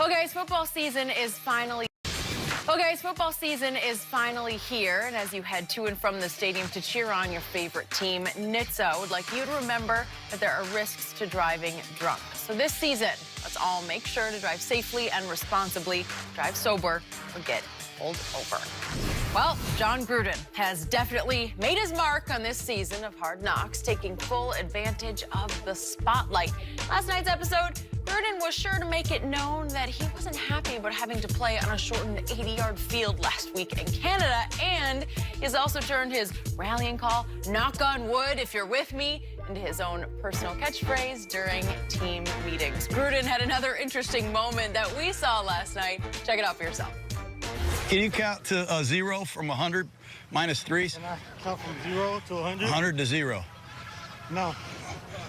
Well, guys, football season is finally here, and as you head to and from the stadium to cheer on your favorite team, NHTSA would like you to remember that there are risks to driving drunk. So this season, let's all make sure to drive safely and responsibly, drive sober, or get pulled over. Well, John Gruden has definitely made his mark on this season of Hard Knocks, taking full advantage of the spotlight. Last night's episode, Gruden was sure to make it known that he wasn't happy about having to play on a shortened 80-yard field last week in Canada, and he's also turned his rallying call, "Knock on wood if you're with me," into his own personal catchphrase during team meetings. Gruden had another interesting moment that we saw last night. Check it out for yourself. Can you count to 0 from 100 minus 3s? Can I count from 0 to 100? 100 to 0. No.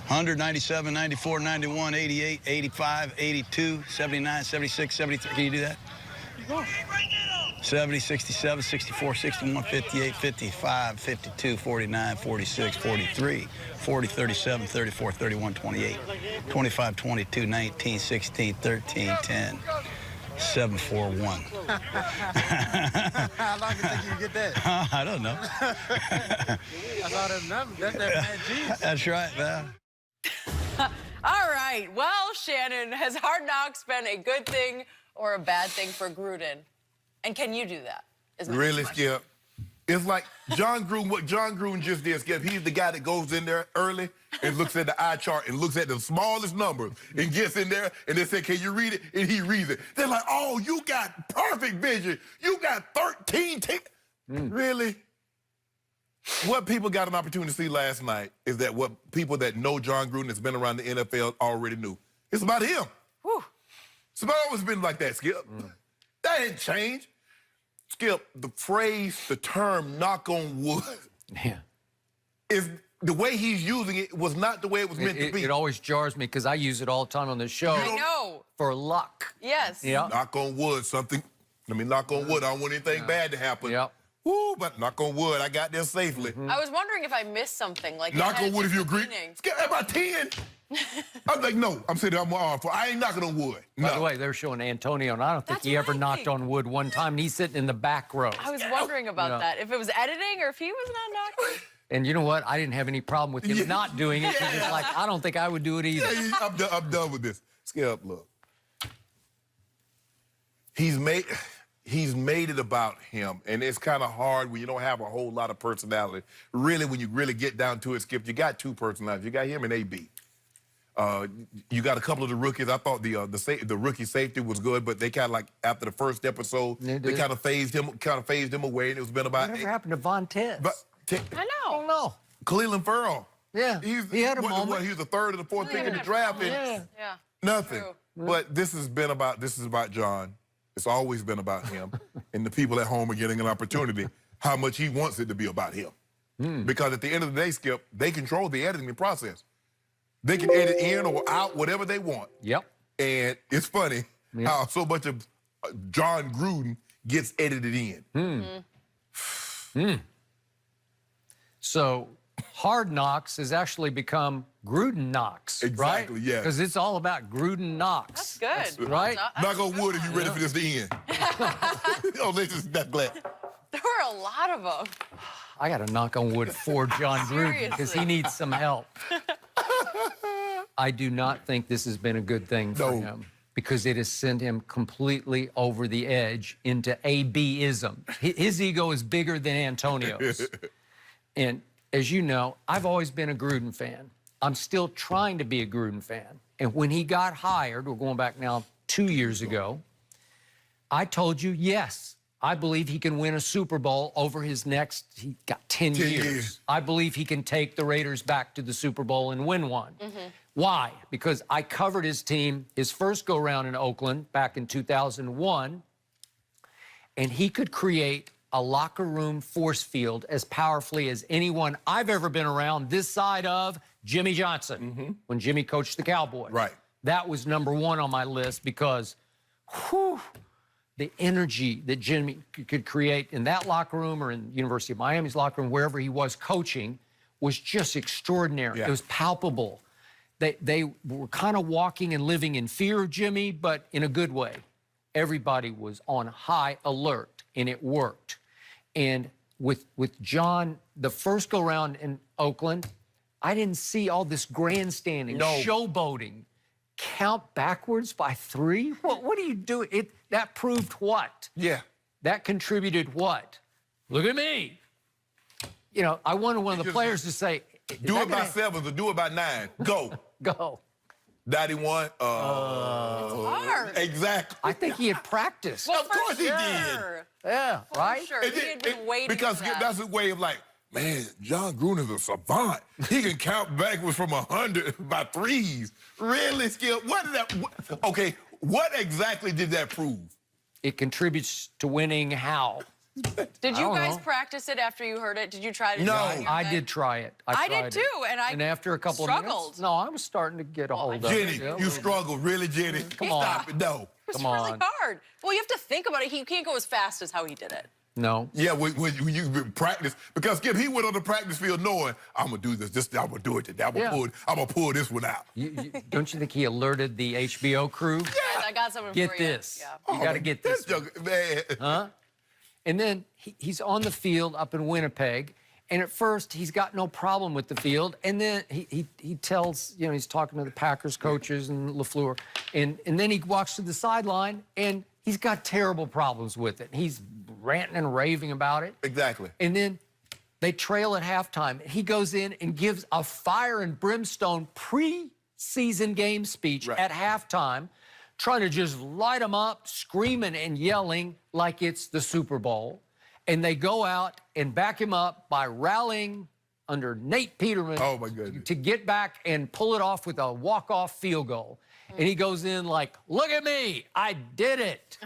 100, 97, 94, 91, 88, 85, 82, 79, 76, 73. Can you do that? Go. 70, 67, 64, 61, 58, 55, 52, 49, 46, 43, 40, 37, 34, 31, 28, 25, 22, 19, 16, 13, 10. 7, 4, 1. How long do you think you can get that? I don't know. That's all them numbers. That's that bad G's. That's right, man. All right. Well, Shannon, has Hard Knocks been a good thing or a bad thing for Gruden? And can you do that? Really, Skip? It's like John Gruden, what John Gruden just did, Skip, he's the guy that goes in there early and looks at the eye chart and looks at the smallest numbers and gets in there and they say, "Can you read it?" And he reads it. They're like, "Oh, you got perfect vision. You got 13 Really? What people got an opportunity to see last night is that what people that know John Gruden has been around the NFL already knew. It's about him. Whew. It's always been like that, Skip. That didn't change. Skip, the phrase, the term "knock on wood," is the way he's using it was not the way it was meant to be. It always jars me because I use it all the time on the show. I know. For luck. Yes. Yeah. Knock on wood, something. Let me knock on wood. I don't want anything bad to happen. Yep. Woo, but knock on wood, I got there safely. I was wondering if I missed something. Like Knock on wood if you agree. meaning. Skip, about 10. I'm like, no, I'm sitting on my arm for. I ain't knocking on wood. No. By the way, they're showing Antonio, and I don't think That's he ever what I knocked think. on wood one time, and he's sitting in the back row. I was wondering about that. If it was editing or if he was not knocking. And you know what? I didn't have any problem with him not doing it. It's like, I don't think I would do it either. Yeah, I'm done with this. Skip, look. He's made it about him, and it's kind of hard when you don't have a whole lot of personality. Really, when you really get down to it, Skip, you got two personalities. You got him and AB. You got a couple of the rookies. I thought the rookie safety was good, but they kind of like after the first episode, they kind of phased him away, and it's been about. Whatever happened to Von Tez? I know. No. Cleveland Farrell. Yeah, he had a moment. He was the third or the fourth pick in the draft, and Yeah. nothing. True. But this is about John. It's always been about him, and the people at home are getting an opportunity. How much he wants it to be about him, because at the end of the day, Skip, they control the editing process. They can edit in or out whatever they want. Yep. And it's funny how so much of John Gruden gets edited in. So Hard Knocks has actually become Gruden Knocks, right? Exactly, yeah. Because it's all about Gruden Knocks. That's good. right? Knock on wood if you're ready for this to end. Oh, this is that glad. There were a lot of them. I got to knock on wood for John Gruden because he Seriously. needs some help. I do not think this has been a good thing for him because it has sent him completely over the edge into AB-ism. His ego is bigger than Antonio's. And as you know, I've always been a Gruden fan. I'm still trying to be a Gruden fan. And when he got hired, we're going back now 2 years ago, I told you, yes, I believe he can win a Super Bowl over his next, he got 10 years. I believe he can take the Raiders back to the Super Bowl and win one. Why? Because I covered his team, his first go-round in Oakland back in 2001, and he could create a locker room force field as powerfully as anyone I've ever been around this side of Jimmy Johnson, when Jimmy coached the Cowboys. Right. That was #1 on my list because, whew, the energy that Jimmy could create in that locker room or in University of Miami's locker room, wherever he was coaching, was just extraordinary. It was palpable. They were kind of walking and living in fear of Jimmy, but in a good way. everybody was on high alert, and it worked. And with John, the first go-round in Oakland, I didn't see all this grandstanding, showboating. Count backwards by 3? What are you doing? That proved what? Yeah. That contributed what? Look at me. You know, I wanted one of the players to say, do it by 7s or do it by 9. Go. Go. 91. It's hard. Exactly. I think he had practiced. Well, Of course he did. Yeah, right? Sure, he had been waiting because for that. that's a way of like, man, John Gruden is a savant. He can count backwards from 100 by 3s. Really, Skip? Okay, what exactly did that prove? It contributes to winning how? Did you guys know. practice it after you heard it? Did you try to No. do it? I did try it. I tried did too, it. and after a couple struggled. of minutes, no, I was starting to get a hold of Jenny, it. Yeah, you struggled, really, Jenny? Come on. Stop it, no. It was Come really on. hard. Well, you have to think about it. You can't go as fast as how he did it. No. Yeah, when you practice, because Skip, he went on the practice field knowing, I'm going to do this, I'm going to do it today, I'm going to pull this one out. Don't you think he alerted the HBO crew? Guys, I got something Get for you. this. Yeah. You got to get this. Man. Huh? And then he's on the field up in Winnipeg, and at first he's got no problem with the field, and then he tells, you know, he's talking to the Packers coaches and LaFleur, and then he walks to the sideline, and he's got terrible problems with it. He's ranting and raving about it. Exactly. And then they trail at halftime. He goes in and gives a fire and brimstone pre-season game speech at halftime, trying to just light them up, screaming and yelling like it's the Super Bowl. And they go out and back him up by rallying under Nate Peterman Oh, my goodness. to get back and pull it off with a walk-off field goal. And he goes in like, look at me, I did it.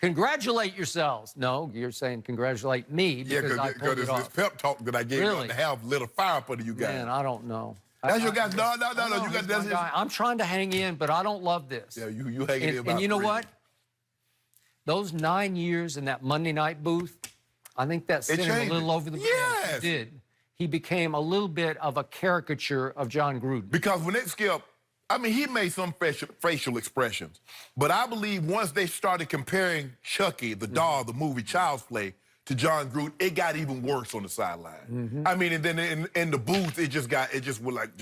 Congratulate yourselves. No, you're saying congratulate me because I pulled it it's off. this pep talk that I gave you Really? to have lit a fire under you guys. Man, I don't know. That's your guys. No. You He's got my guy. I'm trying to hang in, but I don't love this. Yeah, you hanging in about And you know 3. what? Those 9 years in that Monday night booth, I think that sent him changed a little it. over the edge. Yes. It did. He became a little bit of a caricature of John Gruden. Because when it Skip, I mean, he made some facial expressions. But I believe once they started comparing Chucky, the doll, the movie Child's Play, to John Gruden, it got even worse on the sideline. I mean, and then in the booth, it just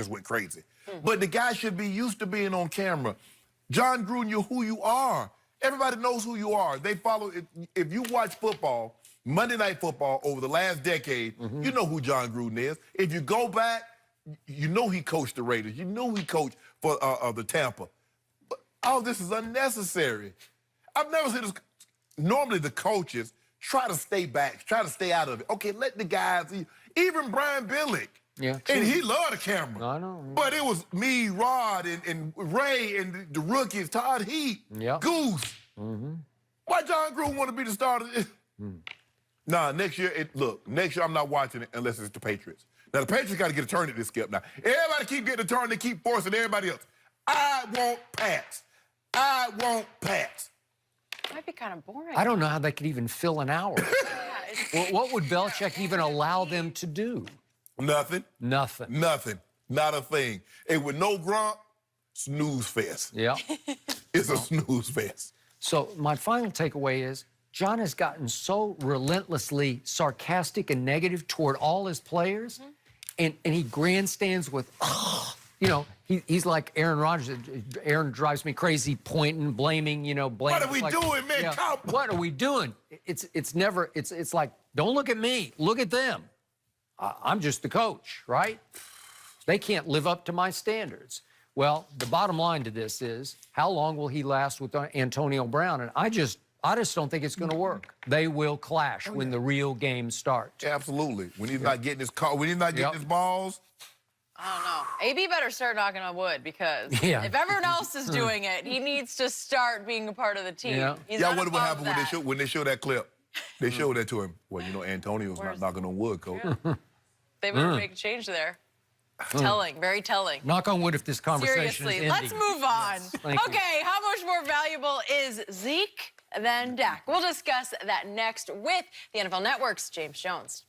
went crazy. But the guy should be used to being on camera. John Gruden, you're who you are. Everybody knows who you are. They follow. If you watch football, Monday Night Football over the last decade, you know who John Gruden is. If you go back, you know he coached the Raiders. You know he coached for the Tampa. But all this is unnecessary. I've never seen this. Normally the coaches try to stay back, try to stay out of it. Okay, let the guys, even Brian Billick. Yeah, and he loved the camera. I know. But it was me, Rod, and Ray, and the rookies, Todd Heat, Goose. Why John Gruden want to be the starter? Nah, next year, next year I'm not watching it unless it's the Patriots. Now, the Patriots got to get a turn at this, Skip. Now, everybody keep getting a turn, they keep forcing everybody else. I want Pats. I want Pats. Might be kind of boring. I don't know how they could even fill an hour. What would Belichick even allow them to do? Nothing. Nothing. Nothing. Not a thing. And with no Gronk, snooze fest. Yeah. It's a snooze fest. So my final takeaway is John has gotten so relentlessly sarcastic and negative toward all his players, and he grandstands with, you know, he's like Aaron Rodgers. Aaron drives me crazy, pointing, blaming, blaming. What are we doing, man? Yeah, what are we doing? It's never, it's like, don't look at me, look at them. I'm just the coach, right? They can't live up to my standards. Well, the bottom line to this is, how long will he last with Antonio Brown? And I just don't think it's going to work. They will clash when the real game starts. Absolutely. When he's not getting his call, when he's not getting his balls. I don't know. AB better start knocking on wood because if everyone else is doing it, he needs to start being a part of the team. Yeah. Y'all wonder what happened when they show that clip? They showed that to him. Well, Antonio's not knocking on wood, coach. Yeah. They better make a change there. Telling, very telling. Knock on wood if this conversation Seriously, is ending. let's move on. Okay, how much more valuable is Zeke than Dak? We'll discuss that next with the NFL Network's James Jones.